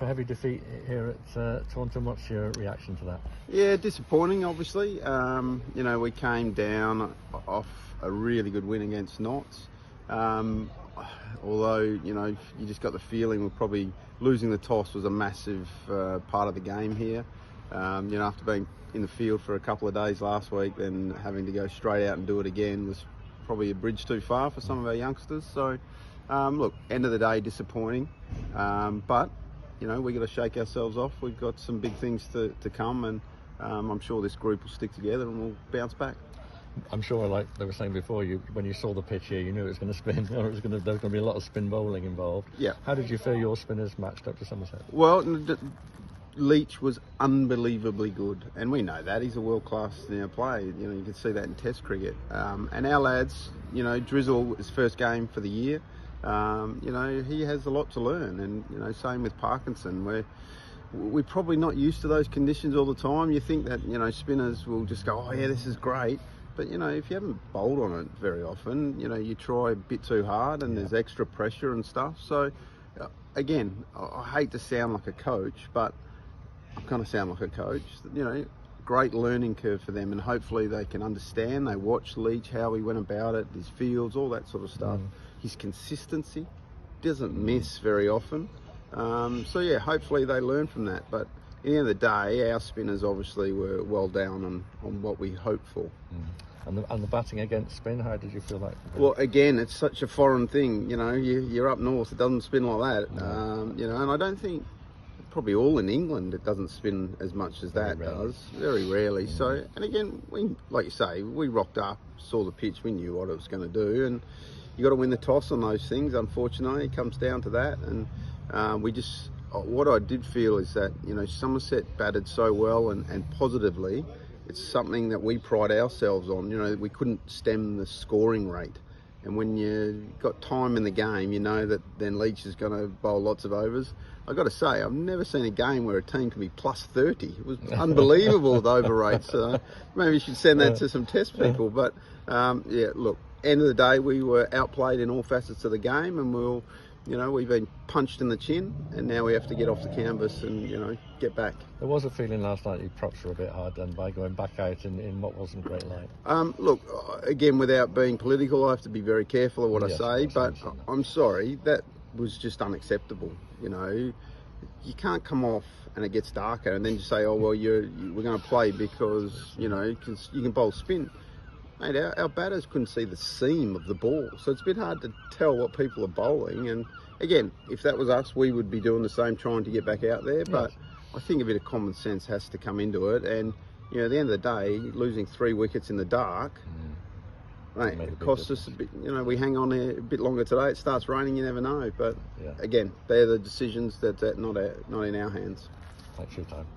A heavy defeat here at Taunton. What's your reaction to that? Yeah, disappointing, obviously. We came down off a really good win against Notts. Although, you just got the feeling we're probably losing the toss was a massive part of the game here. After being in the field for a couple of days last week, then having to go straight out and do it again was probably a bridge too far for some of our youngsters. So, look, end of the day, disappointing. But we've got to shake ourselves off. We've got some big things to come, and I'm sure this group will stick together and we'll bounce back. I'm sure, like they were saying before, when you saw the pitch here, you knew it was going to spin, or there was going to be a lot of spin bowling involved. Yeah. How did you feel your spinners matched up to Somerset? Well, Leach was unbelievably good, and we know that he's a world-class player. You can see that in Test cricket. And our lads, Drizzle, his first game for the year. He has a lot to learn, and same with Parkinson. We're probably not used to those conditions all the time. You think that spinners will just go, oh yeah, this is great, but if you haven't bowled on it very often, you try a bit too hard, and there's extra pressure and stuff. So again, I hate to sound like a coach, but I kind of sound like a coach. Great learning curve for them, and hopefully they can understand. They watch Leach, how he went about it, his fields, all that sort of stuff. His consistency, doesn't miss very often. So yeah, hopefully they learn from that. But at the end of the day, our spinners obviously were well down on what we hoped for. And the batting against spin, how did you feel like? Well, again, it's such a foreign thing. You're up north, it doesn't spin like that. And I don't think, probably all in England, it doesn't spin as much as that does. Very rarely. So, and again, like you say, we rocked up, saw the pitch, we knew what it was going to do, and you got to win the toss on those things. Unfortunately, it comes down to that, and what I did feel is that Somerset batted so well and positively. It's something that we pride ourselves on. We couldn't stem the scoring rate. And when you got time in the game, you know that then Leach is going to bowl lots of overs. I've got to say, I've never seen a game where a team can be plus 30. It was unbelievable, the over rates. Maybe you should send that to some test people. But yeah, look, end of the day, we were outplayed in all facets of the game, and we've been punched in the chin, and now we have to get off the canvas and get back. There was a feeling last night you props were a bit hard done by going back out in what wasn't great light. Look, again, without being political, I have to be very careful of what I say, but I'm sorry, that was just unacceptable. You can't come off and it gets darker and then just say, oh well, we're going to play because you can bowl spin. Mate, our batters couldn't see the seam of the ball, so it's a bit hard to tell what people are bowling. And again, if that was us, we would be doing the same, trying to get back out there. But I think a bit of common sense has to come into it. And at the end of the day, losing 3 wickets in the dark, mate, it cost us a bit. We hang on there a bit longer today. It starts raining, you never know. But again, they're the decisions that not in our hands. Thanks for your time.